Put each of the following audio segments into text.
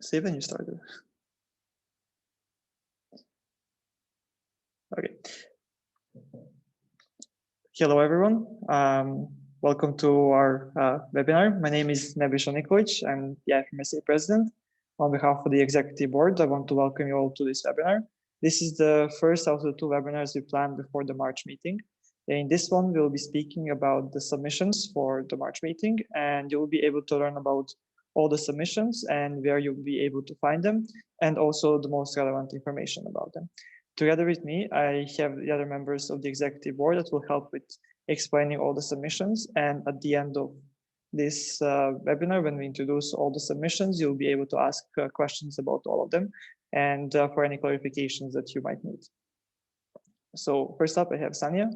Steven, you started. Okay. Hello, everyone. Welcome to our webinar. My name is Nebojša Nikolić. I'm the IFMSA president. On behalf of the executive board, I want to welcome you all to this webinar. This is the first out of the two webinars we planned before the March meeting. In this one, we'll be speaking about the submissions for the March meeting, and you'll be able to learn about all the submissions and where you'll be able to find them, and also the most relevant information about them. Together with me, I have the other members of the executive board that will help with explaining all the submissions. And at the end of this webinar, when we introduce all the submissions, you'll be able to ask questions about all of them and for any clarifications that you might need. So first up, I have Sania.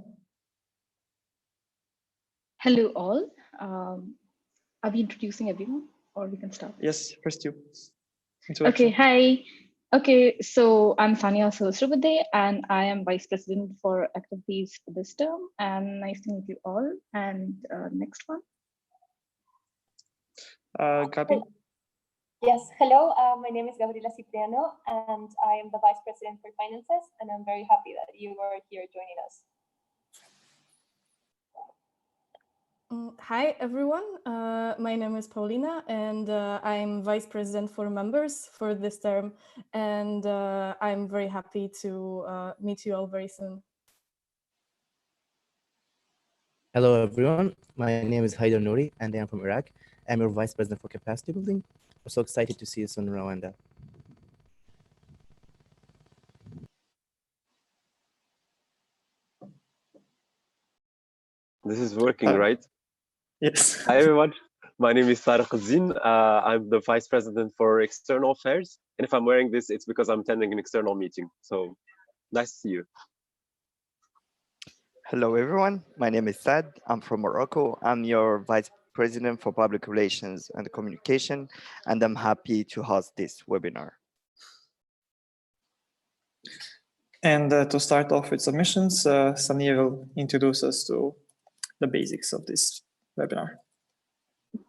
Hello all. Are we introducing everyone or we can start? Yes, first you. Okay, hi. Okay, so I'm Sania Sahasrabudhe and I am Vice President for Activities for this term. And nice to meet you all. And next one. Gabi. Yes, hello. My name is Gabriela Cipriano and I am the Vice President for Finances, and I'm very happy that you are here joining us. Hi, everyone. My name is Paulina, and I'm Vice President for Members for this term. And I'm very happy to meet you all very soon. Hello, everyone. My name is Haidar Nouri, and I am from Iraq. I'm your Vice President for Capacity Building. I'm so excited to see you soon in Rwanda. This is working, right? Yes. Hi, everyone. My name is Tariq Zin. I'm the Vice President for External Affairs. And if I'm wearing this, it's because I'm attending an external meeting. So nice to see you. Hello, everyone. My name is Sad. I'm from Morocco. I'm your Vice President for Public Relations and Communication, and I'm happy to host this webinar. And to start off with submissions, Sania will introduce us to the basics of this webinar.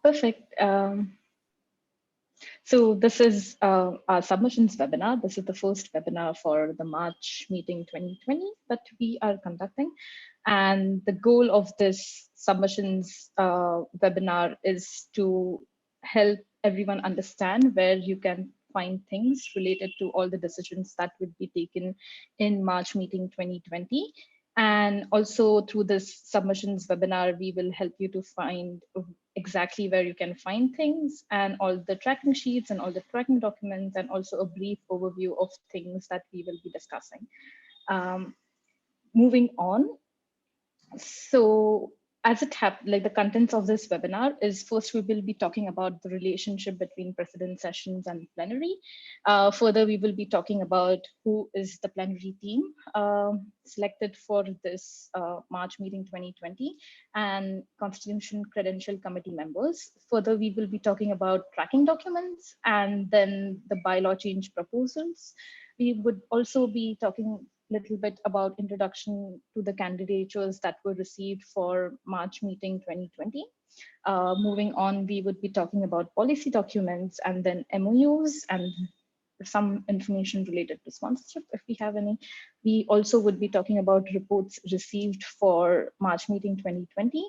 Perfect. So this is our submissions webinar. This is the first webinar for the March meeting 2020 that we are conducting. And the goal of this submissions webinar is to help everyone understand where you can find things related to all the decisions that would be taken in March meeting 2020. And also through this submissions webinar, we will help you to find exactly where you can find things and all the tracking sheets and all the tracking documents, and also a brief overview of things that we will be discussing. Moving on. So as it happened, like the contents of this webinar is, first we will be talking about the relationship between precedent sessions and plenary. Further, we will be talking about who is the plenary team selected for this March meeting 2020 and Constitution Credential Committee members. Further, we will be talking about tracking documents and then the bylaw change proposals. We would also be talking little bit about introduction to the candidatures that were received for March meeting 2020. Moving on, we would be talking about policy documents and then MOUs and some information related to sponsorship if we have any. We also would be talking about reports received for March meeting 2020,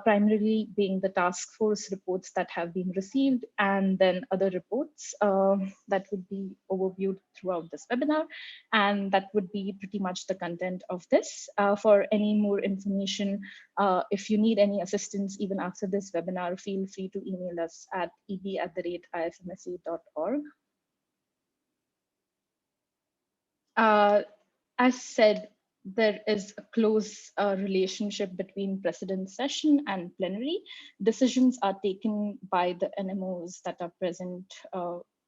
primarily being the task force reports that have been received, and then other reports that would be overviewed throughout this webinar. And that would be pretty much the content of this. For any more information, if you need any assistance even after this webinar, feel free to email us at eb@ifmsa.org. As said, there is a close relationship between precedent session and plenary. Decisions are taken by the NMOs that are present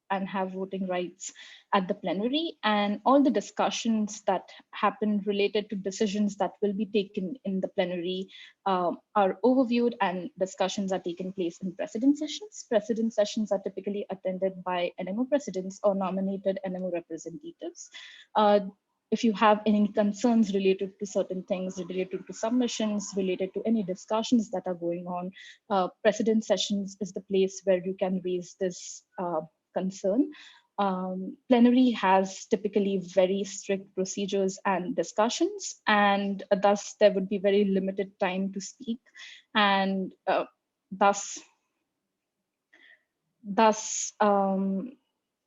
and have voting rights at the plenary, and all the discussions that happen related to decisions that will be taken in the plenary are overviewed, and discussions are taken place in precedent sessions. Precedent sessions are typically attended by NMO presidents or nominated NMO representatives. If you have any concerns related to certain things, related to submissions, related to any discussions that are going on, precedent sessions is the place where you can raise this concern. Plenary has typically very strict procedures and discussions, and thus there would be very limited time to speak, and thus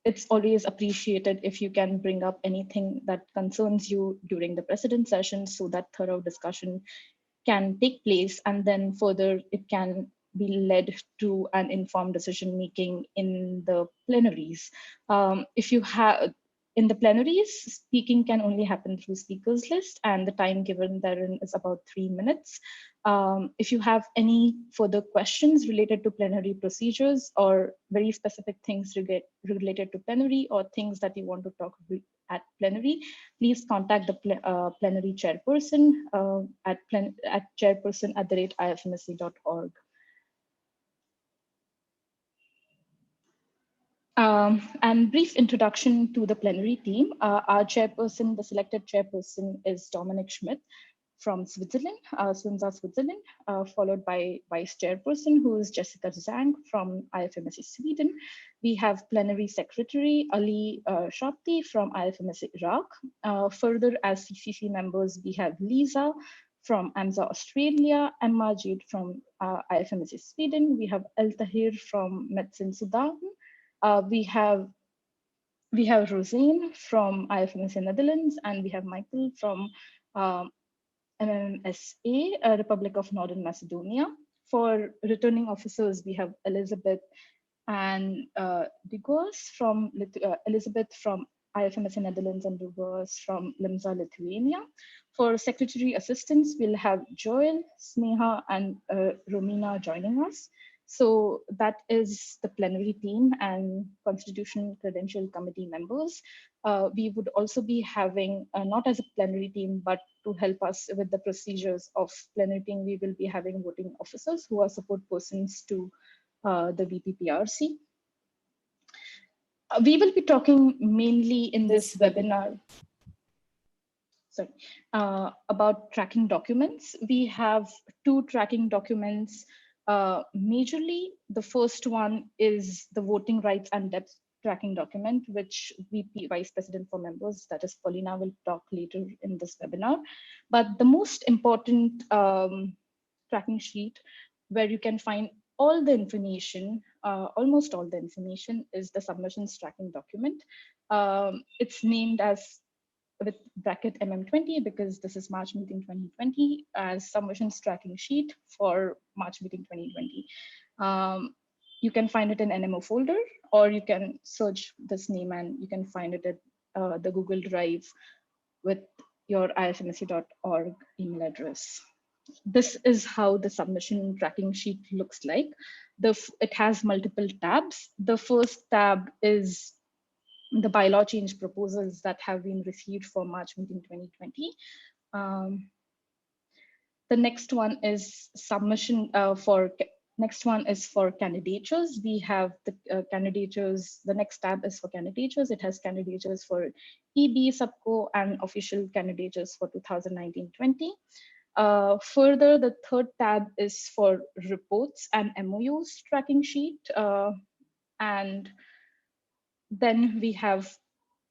it's always appreciated if you can bring up anything that concerns you during the precedent session so that thorough discussion can take place, and then further it can be led to an informed decision making in the plenaries. If you have in the plenaries, speaking can only happen through speakers list, and the time given therein is about 3 minutes. If you have any further questions related to plenary procedures or very specific things related to plenary or things that you want to talk at plenary, please contact the plenary chairperson at chairperson@ifmsc.org. And brief introduction to the plenary team. Our chairperson, the selected chairperson, is Dominic Schmidt from Switzerland, Switzerland, followed by vice chairperson, who is Jessica Zhang from IFMSC Sweden. We have plenary secretary Ali Shabti from IFMSC Iraq. Further, as CCC members, we have Lisa from AMSA Australia, and Majid from IFMSC Sweden. We have El Tahir from Medicine Sudan. We have Rosine from IFMSC Netherlands, and we have Michael from MMSA, Republic of Northern Macedonia. For returning officers, we have Elizabeth and Digos from Elizabeth from IFMSC Netherlands and Digos from Limsa, Lithuania. For secretary assistants, we'll have Joel, Sneha, and Romina joining us. So that is the plenary team and Constitutional Credential Committee members. We would also be having, not as a plenary team, but to help us with the procedures of plenary team, we will be having voting officers who are support persons to the VPPRC. We will be talking mainly in this webinar about tracking documents. We have 2 tracking documents. Majorly, the first one is the voting rights and depth tracking document, which VP Vice President for members, that is Paulina, will talk later in this webinar. But the most important tracking sheet where you can find all the information, almost all the information, is the submissions tracking document. It's named as with bracket MM20 because this is March meeting 2020 as submissions tracking sheet for March meeting 2020. You can find it in NMO folder, or you can search this name and you can find it at the Google Drive with your ifmsc.org email address. This is how the submission tracking sheet looks like. It has multiple tabs. The first tab is the bylaw change proposals that have been received for March meeting 2020. The next one is submission next one is for candidatures. We have the candidatures. The next tab is for candidatures. It has candidatures for EB, subco, and official candidatures for 2019-20. Further, the third tab is for reports and MOUs tracking sheet. And then we have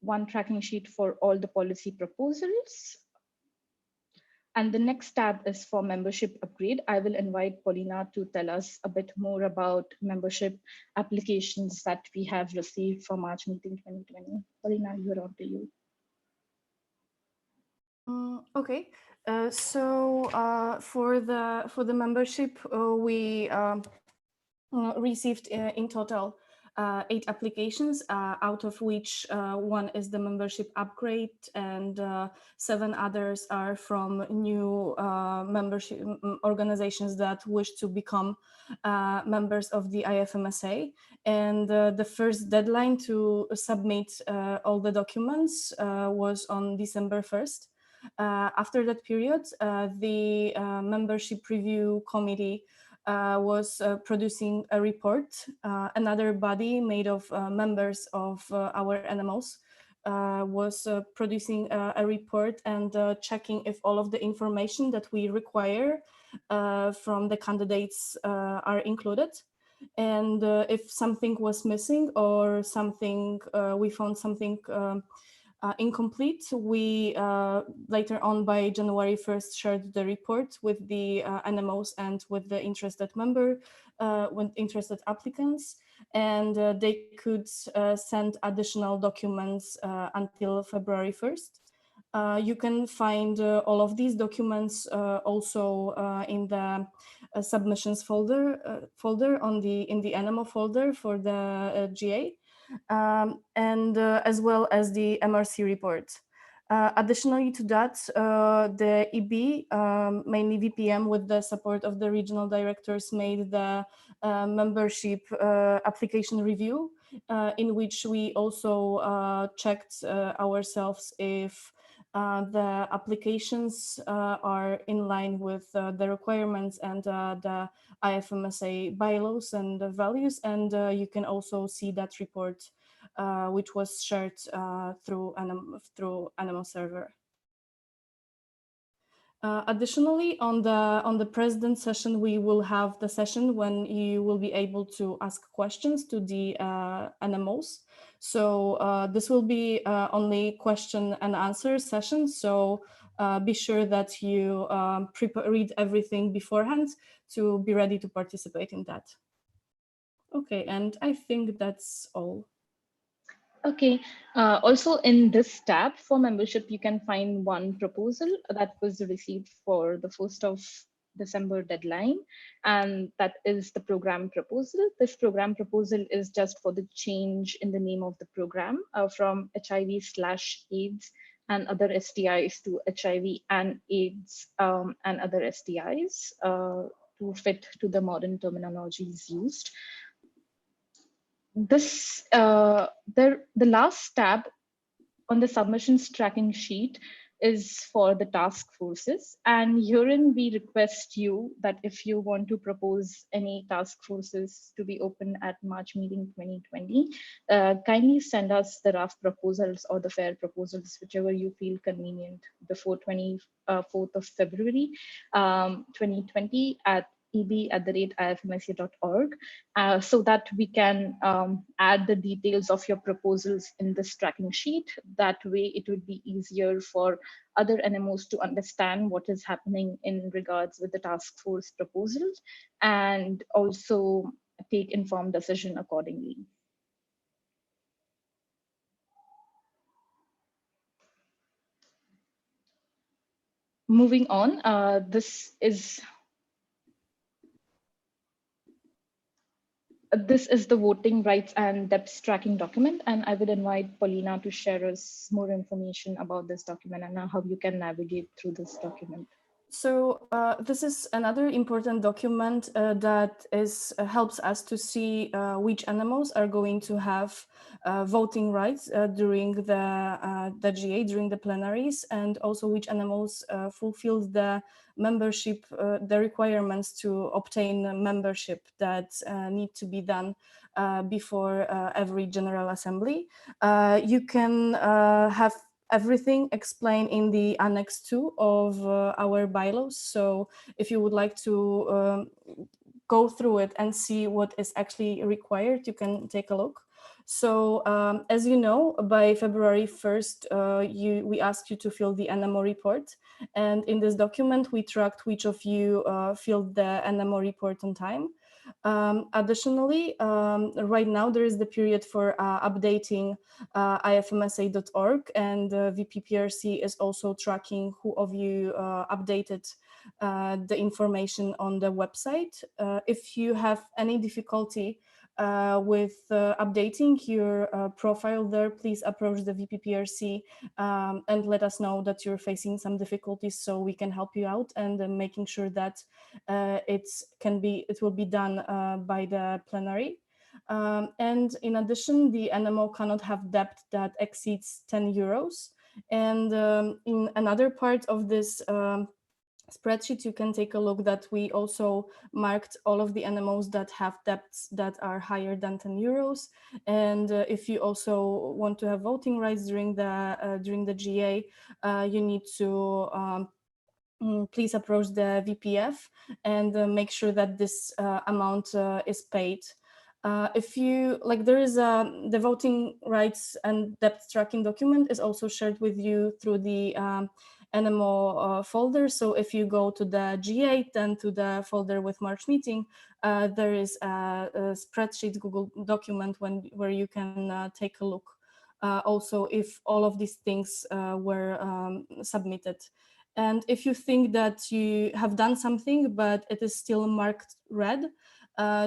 one tracking sheet for all the policy proposals. And the next tab is for membership upgrade. I will invite Paulina to tell us a bit more about membership applications that we have received for March meeting 2020. Paulina, you're on to you. Okay, so for the membership, we received in total 8 applications, out of which 1 is the membership upgrade, and 7 others are from new membership organizations that wish to become members of the IFMSA. And the first deadline to submit all the documents was on December 1st. After that period, the membership review committee was producing a report. Another body made of members of our NMOs was producing a report and checking if all of the information that we require from the candidates are included. And if something was missing or something, we found something incomplete, we later on by January 1st shared the report with the NMOs and with the interested interested applicants, and they could send additional documents until February 1st. You can find all of these documents also in the submissions folder in the NMO folder for the GA, and as well as the MRC report. Additionally to that, the EB, mainly VPM with the support of the regional directors, made the membership application review, in which we also checked ourselves if the applications are in line with the requirements and the IFMSA bylaws and the values. And you can also see that report, which was shared through NMO server. Additionally, on the president session, we will have the session when you will be able to ask questions to the NMOs. So this will be only question and answer session. So be sure that you read everything beforehand to be ready to participate in that. Okay, and I think that's all. Okay, also in this tab for membership, you can find one proposal that was received for the 1st of December deadline, and that is the program proposal. This program proposal is just for the change in the name of the program from HIV/AIDS and other STIs to HIV and AIDS and other STIs to fit to the modern terminologies used. This the last tab on the submissions tracking sheet is for the task forces, and herein we request you that if you want to propose any task forces to be open at March meeting 2020, kindly send us the rough proposals or the fair proposals, whichever you feel convenient, before 24th of February 2020 at eb@ifmsa.org, so that we can add the details of your proposals in this tracking sheet. That way it would be easier for other NMOs to understand what is happening in regards with the task force proposals and also take informed decision accordingly. Moving on, this is the voting rights and depths tracking document, and I would invite Paulina to share us more information about this document and how you can navigate through this document. So this is another important document that helps us to see which NMOs are going to have voting rights during the GA, during the plenaries, and also which NMOs fulfill the membership, the requirements to obtain membership that need to be done before every General Assembly. You can have everything explained in the Annex 2 of our bylaws. So if you would like to go through it and see what is actually required, you can take a look. So as you know, by February 1st, we asked you to fill the NMO report. And in this document, we tracked which of you filled the NMO report on time. Additionally, right now there is the period for updating ifmsa.org, and VPPRC is also tracking who of you updated the information on the website. If you have any difficulty with updating your profile there, please approach the VPPRC and let us know that you're facing some difficulties so we can help you out, and making sure that it will be done by the plenary. And in addition, the NMO cannot have debt that exceeds 10 euros. And in another part of this spreadsheet, you can take a look that we also marked all of the NMOs that have debts that are higher than 10 euros. And if you also want to have voting rights during the GA, you need to please approach the VPF and make sure that this amount is paid. If you like, there is the voting rights and debt tracking document is also shared with you through the NMO folder. So if you go to the G8 and to the folder with March meeting, there is a spreadsheet Google document where you can take a look. Also, if all of these things were submitted. And if you think that you have done something, but it is still marked red,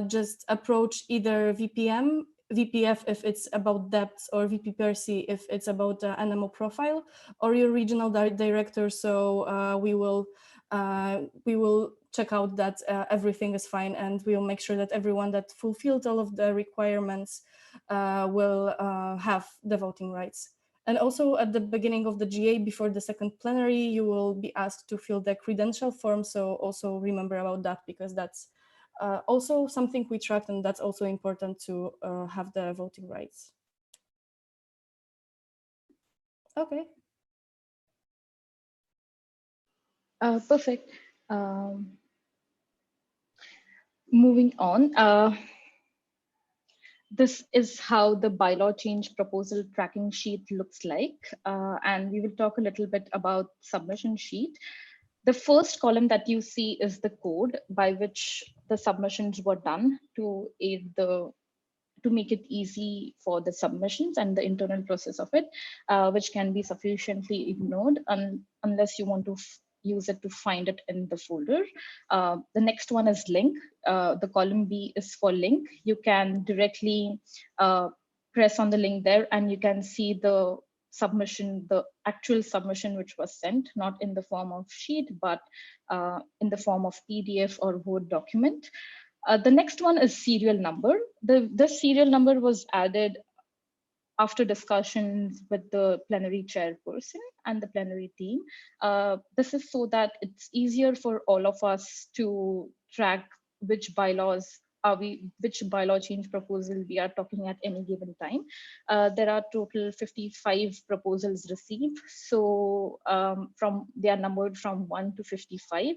just approach either VPF if it's about debts, or VPPRC if it's about NMO profile, or your regional director. So we will check out that everything is fine, and we will make sure that everyone that fulfilled all of the requirements will have the voting rights. And also at the beginning of the GA, before the second plenary, you will be asked to fill the credential form. So also remember about that, because that's also something we tracked, and that's also important to have the voting rights. Okay. Perfect. Moving on. This is how the bylaw change proposal tracking sheet looks like. And we will talk a little bit about submission sheet. The first column that you see is the code by which the submissions were done to make it easy for the submissions and the internal process of it, which can be sufficiently ignored unless you want to use it to find it in the folder. The next one is link. The column B is for link. You can directly press on the link there, and you can see the submission, the actual submission which was sent, not in the form of sheet, but in the form of PDF or Word document. The next one is serial number. The serial number was added after discussions with the plenary chairperson and the plenary team. This is so that it's easier for all of us to track which bylaws which bylaw change proposal we are talking at any given time. There are total 55 proposals received. So they are numbered from 1 to 55.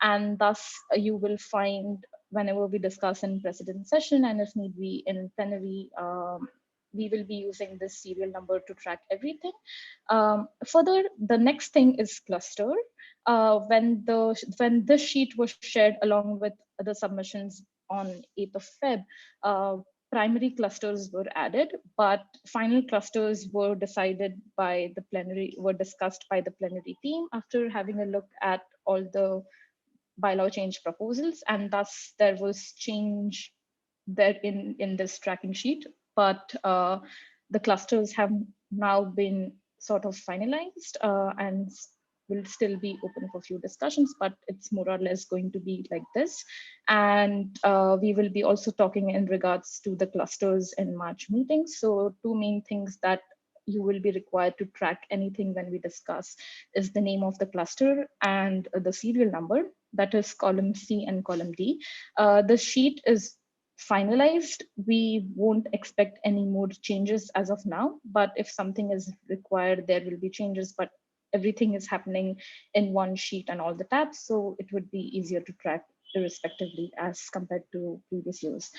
And thus you will find, whenever we discuss in precedent session and if need be in plenary, we will be using this serial number to track everything. Further, the next thing is cluster. When this sheet was shared along with the submissions on 8th of Feb, primary clusters were added, but final clusters were decided by the plenary, were discussed by the plenary team after having a look at all the bylaw change proposals, and thus there was change there in this tracking sheet. But the clusters have now been sort of finalized and will still be open for few discussions, but it's more or less going to be like this. And we will be also talking in regards to the clusters in March meetings. So two main things that you will be required to track anything when we discuss is the name of the cluster and the serial number, that is column C and column D. The sheet is finalized. We won't expect any more changes as of now, but if something is required, there will be changes, but everything is happening in one sheet and all the tabs, so it would be easier to track irrespectively as compared to previous years.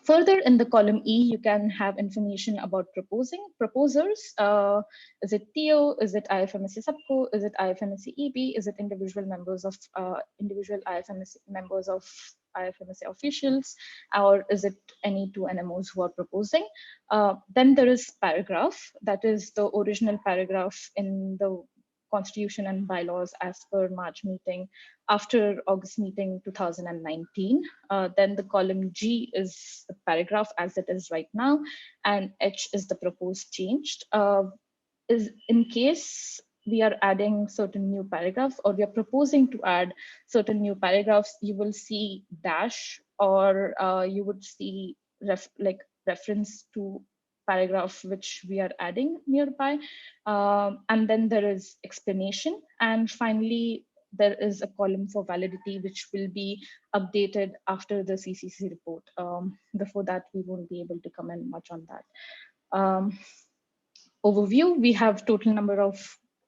Further, in the column E, you can have information about proposers. Is it TO? Is it IFMSC subco? Is it IFMSC EP? Is it individual members of individual IFMSC members of IFMSC officials, or is it any two NMOs who are proposing? Then there is paragraph, that is the original paragraph in the Constitution and bylaws as per March meeting after August meeting 2019. Then the column G is the paragraph as it is right now, and H is the proposed changed. Is in case we are adding certain new paragraphs or we are proposing to add certain new paragraphs, you will see dash, or you would see reference to paragraph which we are adding nearby. And then there is explanation. And finally, there is a column for validity, which will be updated after the CCC report. Before that, we won't be able to comment much on that. Overview, we have total number of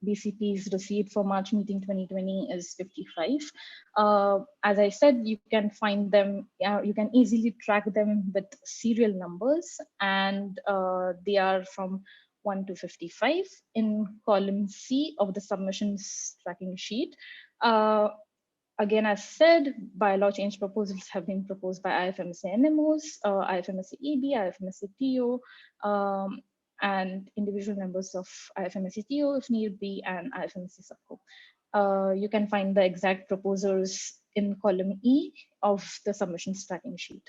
BCPs received for March meeting 2020 is 55. As I said, you can find them, you can easily track them with serial numbers, and they are from 1 to 55 in column C of the submissions tracking sheet. Again, as said, bylaw change proposals have been proposed by IFMSA NMOs, IFMSA EB, IFMSA TO, and individual members of IFMSA TO if need be, and IFMSA SUBCO. You can find the exact proposers in column E of the submissions tracking sheet.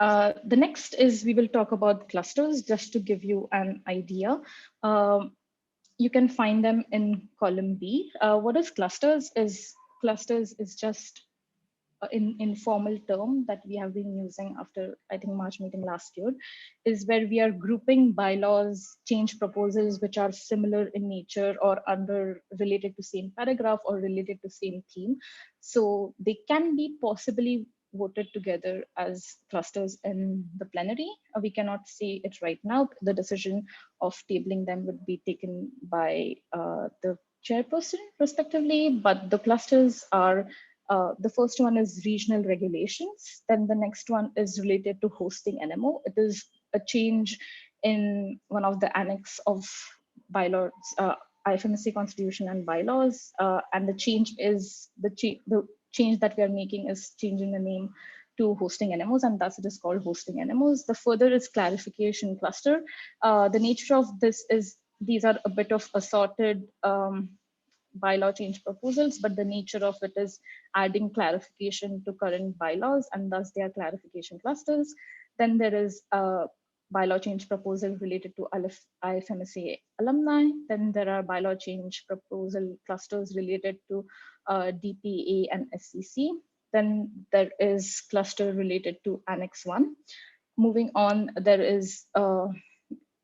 The next is we will talk about clusters, just to give you an idea. You can find them in column B. What is clusters? Clusters is just an informal term that we have been using after, I think, March meeting last year, is where we are grouping bylaws, change proposals, which are similar in nature or related to same paragraph or related to same theme. So they can be possibly voted together as clusters in the plenary. We cannot say it right now. The decision of tabling them would be taken by the chairperson respectively, but the clusters are, the first one is regional regulations. Then the next one is related to hosting NMO. It is a change in one of the annex of bylaws, IFMSA constitution and bylaws. And the change is, the change that we are making is changing the name to hosting NMOs, and thus it is called hosting NMOs. The further is clarification cluster. The nature of this is, these are a bit of assorted bylaw change proposals, but the nature of it is adding clarification to current bylaws, and thus they are clarification clusters. Then there is a bylaw change proposal related to IFMSA alumni. Then there are bylaw change proposal clusters related to DPA and SCC. Then there is cluster related to Annex 1. Moving on, there is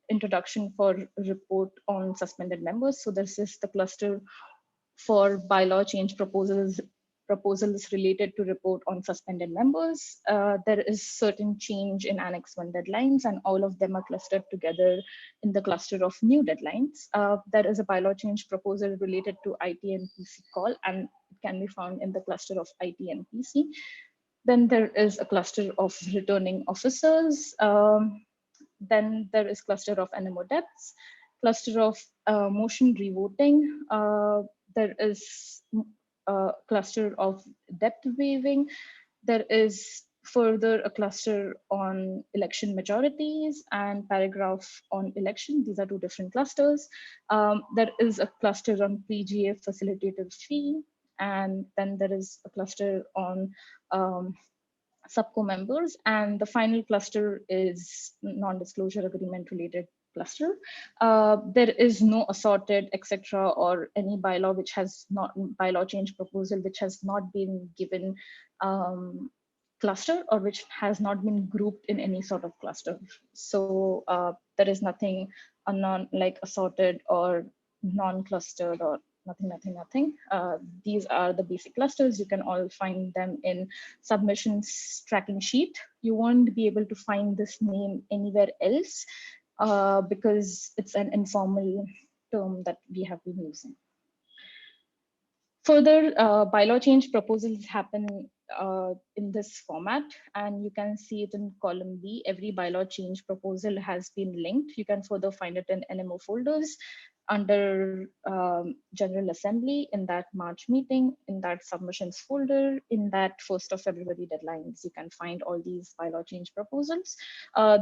introduction for report on suspended members. So this is the cluster for bylaw change proposals related to report on suspended members. There is certain change in Annex 1 deadlines, and all of them are clustered together in the cluster of new deadlines. There is a bylaw change proposal related to IT and PC call, and it can be found in the cluster of IT and PC. Then there is a cluster of returning officers. Then there is cluster of NMO depths, cluster of motion revoting. There is a cluster of depth waiving. There is further a cluster on election majorities and paragraph on election. These are two different clusters. There is a cluster on PGA facilitative fee, and then there is a cluster on SUBCO members, and the final cluster is non-disclosure agreement related cluster. There is no assorted, etc., or any bylaw which has not, bylaw change proposal which has not been given cluster, or which has not been grouped in any sort of cluster. So there is nothing like assorted or non-clustered or nothing. These are the basic clusters. You can all find them in submissions tracking sheet. You won't be able to find this name anywhere else because it's an informal term that we have been using. Further, bylaw change proposals happen in this format, and you can see it in column B. Every bylaw change proposal has been linked. You can further find it in NMO folders under General Assembly, in that March meeting, in that submissions folder, in that 1st of February deadlines. You can find all these bylaw change proposals.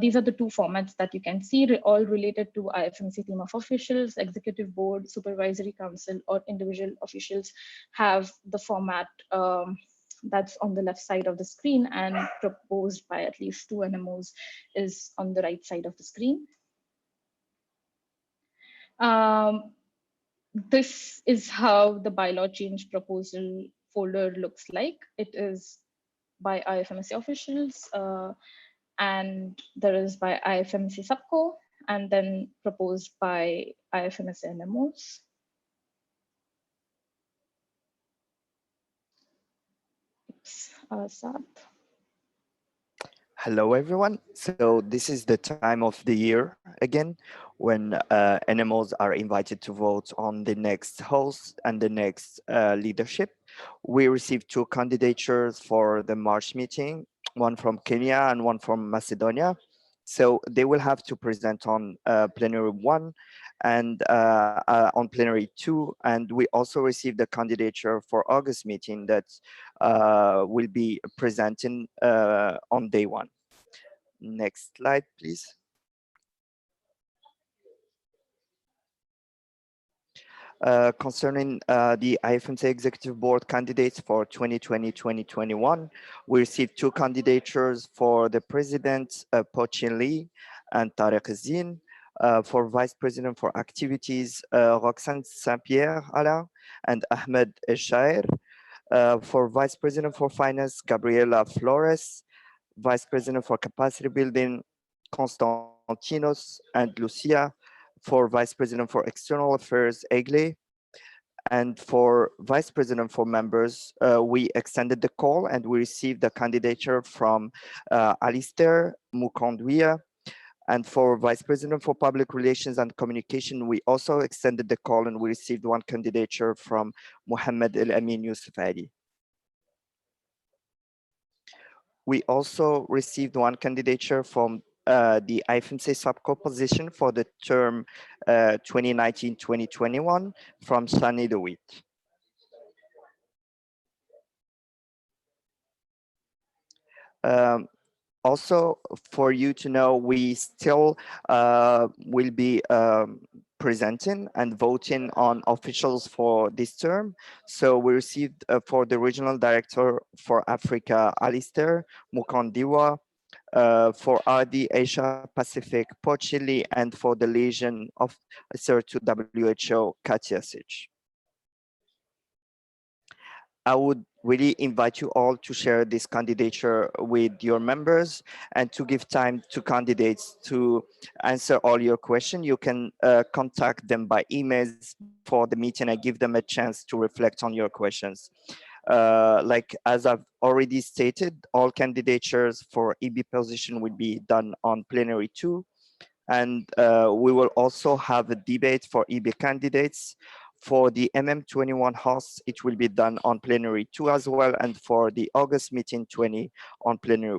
These are the two formats that you can see, all related to IFMC team of officials, executive board, supervisory council, or individual officials have the format that's on the left side of the screen, and proposed by at least 2 NMOs is on the right side of the screen. This is how the bylaw change proposal folder looks like. It is by IFMSA officials, and there is by IFMSA SUBCO, and then proposed by IFMSA NMOs. Sad. Hello, everyone. So this is the time of the year again when animals are invited to vote on the next host and the next leadership. We received two candidatures for the March meeting, one from Kenya and one from Macedonia. So they will have to present on plenary one and on plenary two. And we also received a candidature for August meeting that will be presenting on day one. Next slide, please. Concerning the IFMC Executive Board candidates for 2020-2021, we received two candidatures for the President, Pochin Lee and Tariq Zin. For Vice President for Activities, Roxane Saint-Pierre Alain and Ahmed Eshair. For Vice President for Finance, Gabriela Flores. Vice President for Capacity Building, Constantinos and Lucia. For Vice President for External Affairs, Egle. And for Vice President for members, we extended the call and we received the candidature from Alistair Mukondwia. And for Vice President for Public Relations and Communication, we also extended the call and we received one candidature from Mohammed El Amin Yusuf Ali. We also received one candidature from the IFMC subco position for the term 2019-2021 from Sunny DeWitt. Also, for you to know, we still will be presenting and voting on officials for this term. So we received for the Regional Director for Africa, Alistair Mukondiwa, for RD Asia Pacific, Pochili, and for the Legion Officer to WHO, Katia Sich. I would really invite you all to share this candidature with your members and to give time to candidates to answer all your questions. You can contact them by emails before the meeting and give them a chance to reflect on your questions. Like as I've already stated, all candidatures for EB position will be done on plenary 2. And we will also have a debate for EB candidates. For the MM21 hosts, it will be done on plenary 2 as well, and for the August meeting 20 on plenary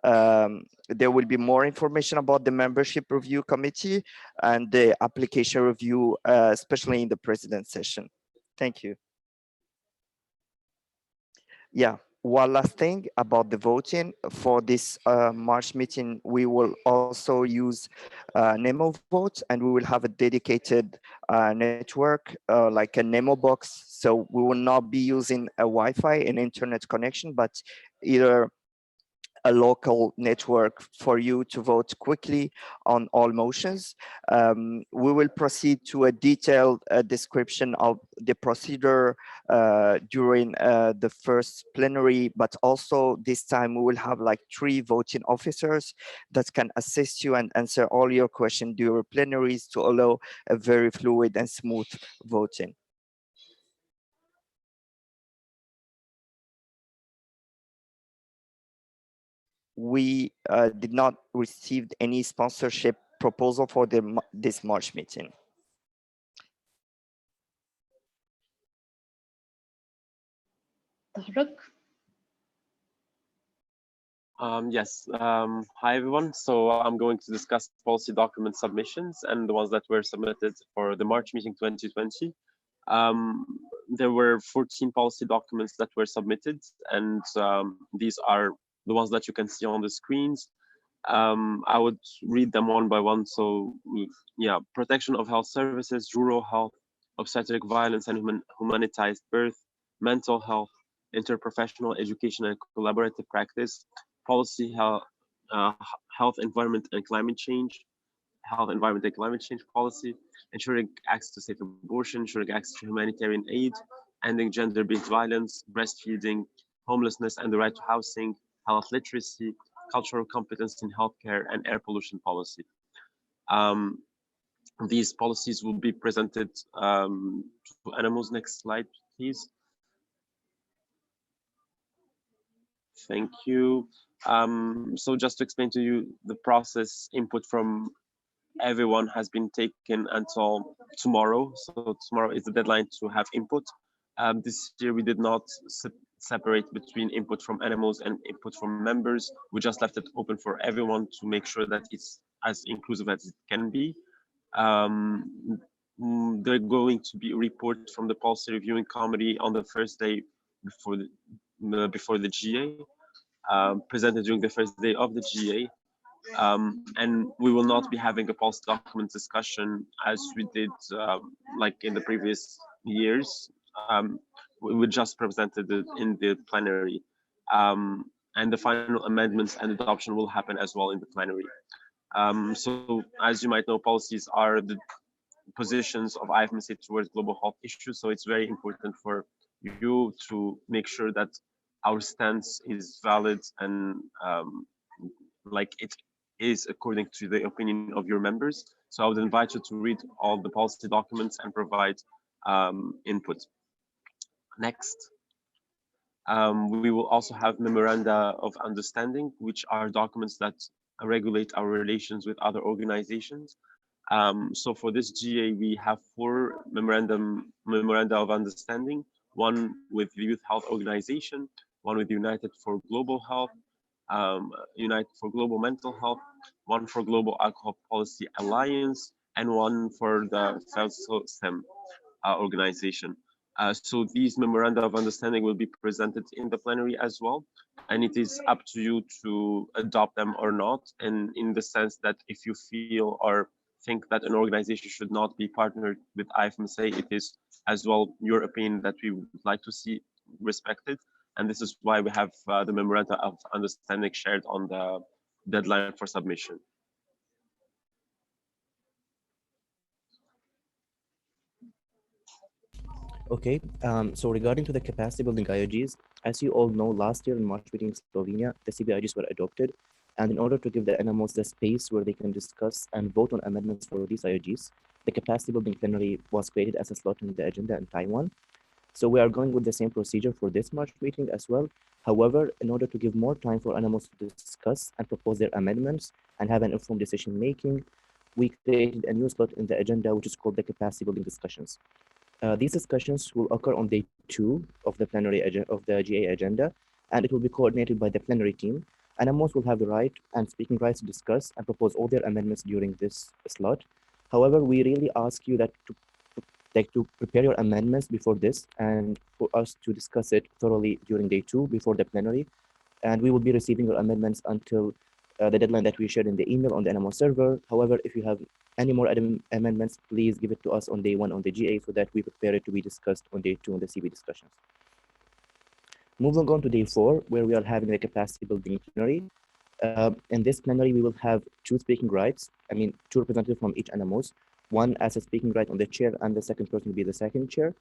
1. There will be more information about the membership review committee and the application review, especially in the president session. Thank you. Yeah, one last thing about the voting for this March meeting, we will also use Nemo vote, and we will have a dedicated network like a Nemo box. So we will not be using a Wi-Fi and internet connection, but either a local network for you to vote quickly on all motions. We will proceed to a detailed description of the procedure during the first plenary, but also this time we will have like 3 voting officers that can assist you and answer all your questions during plenaries to allow a very fluid and smooth voting. We did not receive any sponsorship proposal for this March meeting. Tarek? Yes. Hi, everyone. So I'm going to discuss policy document submissions and the ones that were submitted for the March meeting 2020. There were 14 policy documents that were submitted, and these are the ones that you can see on the screens. I would read them one by one. So yeah, protection of health services, rural health, obstetric violence and humanitized birth, mental health, interprofessional education and collaborative practice, policy, health, environment and climate change, health, environment and climate change policy, ensuring access to safe abortion, ensuring access to humanitarian aid, ending gender-based violence, breastfeeding, homelessness and the right to housing, health literacy, cultural competence in healthcare, and air pollution policy. These policies will be presented to animals. Next slide, please. Thank you. So just to explain to you, the process input from everyone has been taken until tomorrow. So tomorrow is the deadline to have input. This year we did not separate between input from animals and input from members. We just left it open for everyone to make sure that it's as inclusive as it can be. They're going to be a report from the policy reviewing committee on the first day before the GA, presented during the first day of the GA. And we will not be having a policy document discussion as we did like in the previous years. We just presented it in the plenary. And the final amendments and adoption will happen as well in the plenary. So as you might know, policies are the positions of IFMSA towards global health issues. So it's very important for you to make sure that our stance is valid and like it is according to the opinion of your members. So I would invite you to read all the policy documents and provide input. Next. We will also have memoranda of understanding, which are documents that regulate our relations with other organizations. So for this GA, we have 4 memoranda of understanding, one with the Youth Health Organization, one with United for Global Health, United for Global Mental Health, one for Global Alcohol Policy Alliance, and one for the FELSO-STEM organization. So these memoranda of understanding will be presented in the plenary as well, and it is up to you to adopt them or not. And in the sense that if you feel or think that an organization should not be partnered with IFMSA, it is as well your opinion that we would like to see respected. And this is why we have the memoranda of understanding shared on the deadline for submission. Okay, so regarding to the capacity building IOGs, as you all know, last year in March meeting in Slovenia, the CBIGs were adopted. And in order to give the NMOs the space where they can discuss and vote on amendments for these IOGs, the capacity building plenary was created as a slot in the agenda in Taiwan. So we are going with the same procedure for this March meeting as well. However, in order to give more time for NMOs to discuss and propose their amendments and have an informed decision making, we created a new slot in the agenda, which is called the capacity building discussions. These discussions will occur on day 2 of the plenary of the GA agenda, and it will be coordinated by the plenary team. NMOs will have the right and speaking rights to discuss and propose all their amendments during this slot. However, we really ask you that to prepare your amendments before this and for us to discuss it thoroughly during day 2 before the plenary. And we will be receiving your amendments until the deadline that we shared in the email on the NMO server. However, if you have any more amendments, please give it to us on day 1 on the GA so that we prepare it to be discussed on day 2 on the CB discussions. Moving on to day 4, where we are having the capacity building plenary. In this plenary, we will have 2 speaking rights. 2 representatives from each NMOs. One as a speaking right on the chair, and the second person will be the second chair.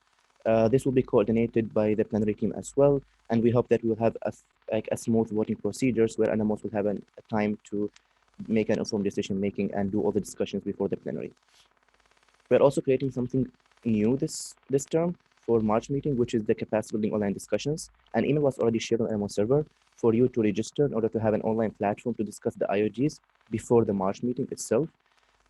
This will be coordinated by the plenary team as well, and we hope that we will have a smooth voting procedures where NMOs will have a time to make an informed decision making and do all the discussions before the plenary. We're also creating something new this term for March meeting, which is the capacity building online discussions. An email was already shared on NMO server for you to register in order to have an online platform to discuss the IOGs before the March meeting itself.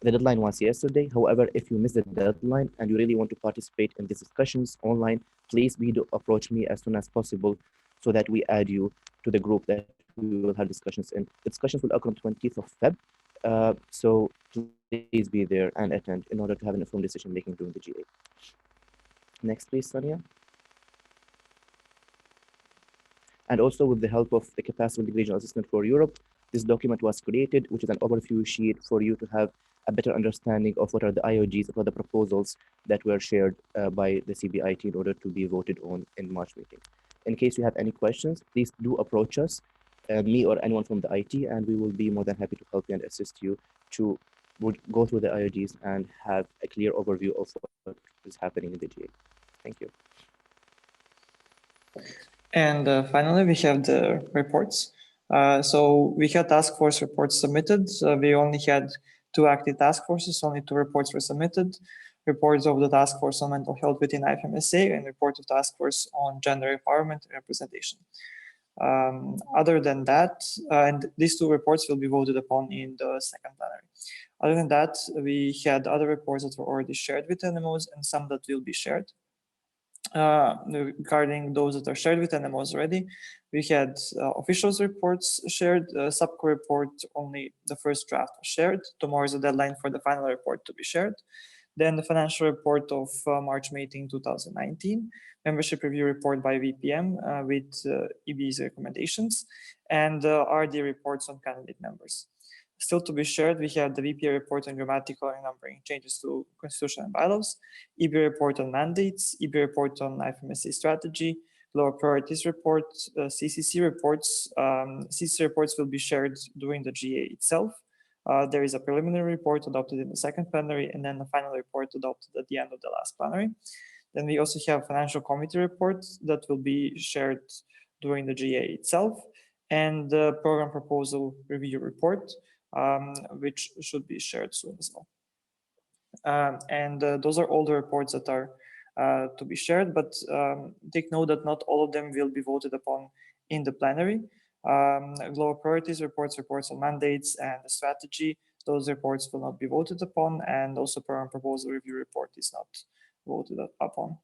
The deadline was yesterday. However, if you missed the deadline and you really want to participate in these discussions online, please approach me as soon as possible so that we add you to the group that we will have discussions in. The discussions will occur on 20th of Feb. So please be there and attend in order to have an informed decision making during the GA. Next, please, Sonia. And also with the help of the Capacity Building Regional Assistant for Europe, this document was created, which is an overview sheet for you to have a better understanding of what are the IOGs, what are the proposals that were shared by the CBIT in order to be voted on in March meeting. In case you have any questions, please do approach us, me or anyone from the IT, and we will be more than happy to help you and assist you to go through the IOGs and have a clear overview of what is happening in the GA. Thank you. And finally, we have the reports. So we had task force reports submitted. We only had 2 active task forces, only 2 reports were submitted. Reports of the task force on mental health within IFMSA and report of task force on gender empowerment and representation. Other than that, and these two reports will be voted upon in the second plenary. Other than that, we had other reports that were already shared with NMOs and some that will be shared. Regarding those that are shared with NMOs already, we had officials reports shared, subco report, only the first draft was shared. Tomorrow is the deadline for the final report to be shared. Then the financial report of March meeting 2019, membership review report by VPM with EB's recommendations, and RD reports on candidate members. Still to be shared, we have the VPA report on grammatical and numbering changes to constitution and bylaws, EB report on mandates, EB report on IFMSA strategy, lower priorities report, CCC reports. CCC reports will be shared during the GA itself. There is a preliminary report adopted in the second plenary, and then the final report adopted at the end of the last plenary. Then we also have financial committee reports that will be shared during the GA itself, and the program proposal review report, which should be shared soon as well. Those are all the reports that are to be shared, but take note that not all of them will be voted upon in the plenary. Global priorities reports, reports on mandates and the strategy, those reports will not be voted upon, and also program proposal review report is not voted upon.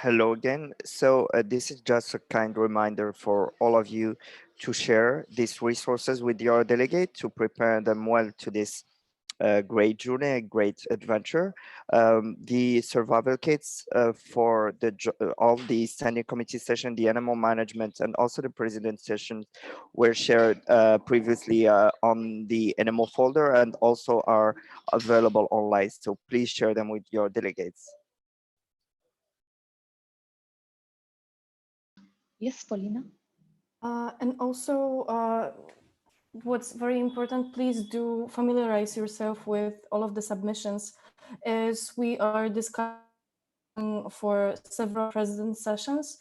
Hello again. So this is just a kind reminder for all of you to share these resources with your delegate to prepare them well to this great journey, a great adventure. The survival kits for all the standing committee session, the animal management, and also the president session were shared previously on the animal folder and also are available online. So please share them with your delegates. Yes, Paulina. And also, what's very important, please do familiarize yourself with all of the submissions, as we are discussing for several president sessions.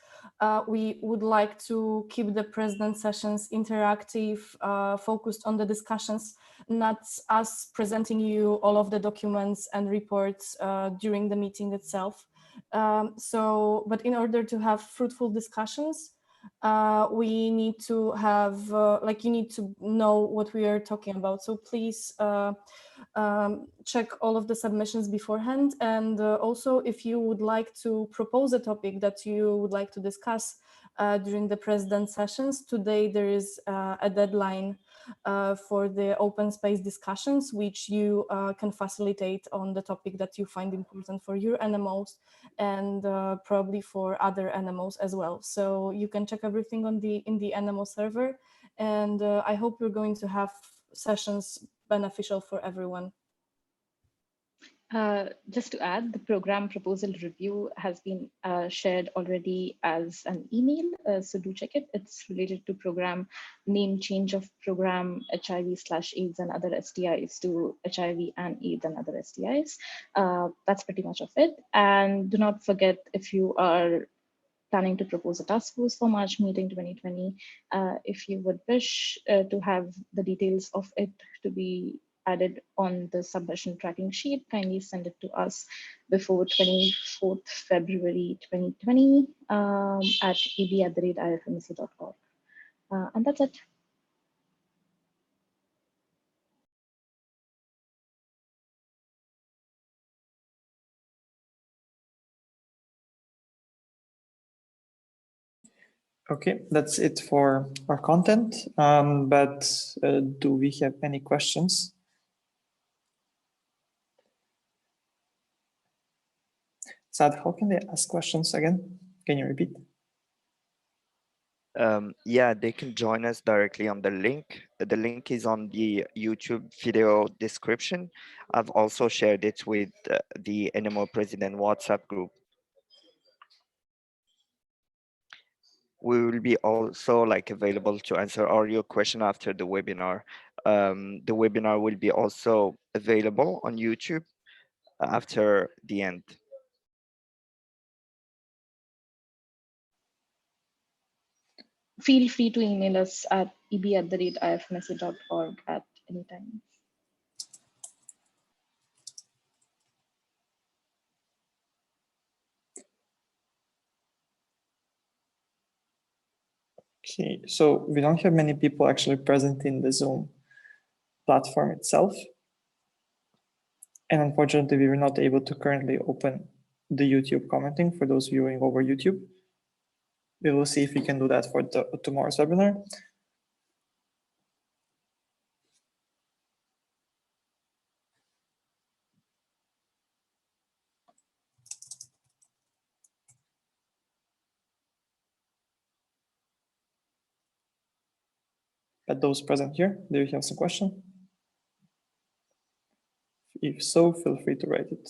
We would like to keep the president sessions interactive, focused on the discussions, not us presenting you all of the documents and reports during the meeting itself. But in order to have fruitful discussions, we need to have, you need to know what we are talking about. So please check all of the submissions beforehand. And also, if you would like to propose a topic that you would like to discuss during the president sessions, today there is a deadline for the open space discussions, which you can facilitate on the topic that you find important for your NMOs and probably for other NMOs as well. So you can check everything on in the NMO server, and I hope you're going to have sessions beneficial for everyone. Just to add, the program proposal review has been shared already as an email, so do check it. It's related to program name change of program HIV/AIDS and other STIs to HIV and AIDS and other STIs. That's pretty much of it. And do not forget, if you are planning to propose a task force for March meeting 2020, if you would wish to have the details of it to be added on the submission tracking sheet, kindly send it to us before 24th February 2020 at eb@ifmc.org. And that's it. Okay, that's it for our content, but do we have any questions? Sad, how can they ask questions again? Can you repeat? Yeah, they can join us directly on the link. The link is on the YouTube video description. I've also shared it with the NMO President WhatsApp group. We will be also available to answer all your question after the webinar. The webinar will be also available on YouTube after the end. Feel free to email us at eb@ifmc.org at any time. Okay, so we don't have many people actually present in the Zoom platform itself. And unfortunately, we were not able to currently open the YouTube commenting for those viewing over YouTube. We will see if we can do that for tomorrow's webinar. But those present here, do you have some question? If so, feel free to write it.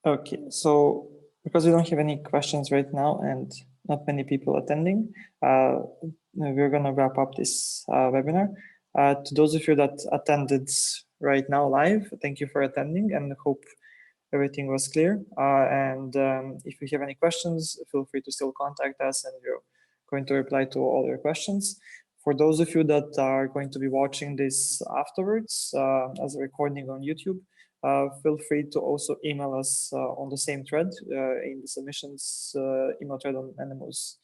Okay, so because we don't have any questions right now and not many people attending, we're going to wrap up this webinar. To those of you that attended right now live, thank you for attending and hope everything was clear. If you have any questions, feel free to still contact us and we're going to reply to all your questions. For those of you that are going to be watching this afterwards as a recording on YouTube, feel free to also email us on the same thread in the submissions email thread on NMO's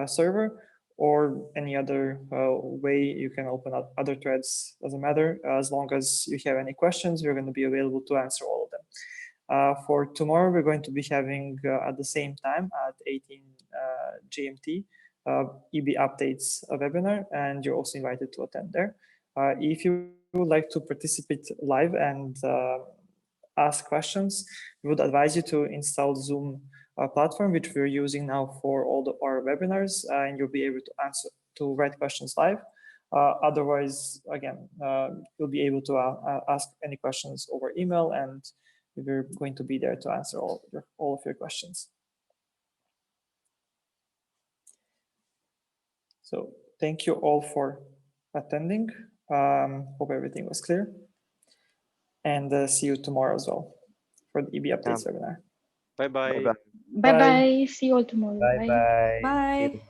server, or any other way you can open up other threads. Doesn't matter, as long as you have any questions, we're going to be available to answer all of them. For tomorrow, we're going to be having at the same time at 18 GMT EB updates webinar, and you're also invited to attend there. If you would like to participate live and ask questions, we would advise you to install Zoom platform, which we're using now for all our webinars, and you'll be able to write questions live. Otherwise, again, you'll be able to ask any questions over email, and we're going to be there to answer all of your questions. So thank you all for attending. Hope everything was clear. And see you tomorrow as well for the EB Updates webinar. Bye-bye. Bye-bye. Bye-bye. See you all tomorrow. Bye-bye. Bye.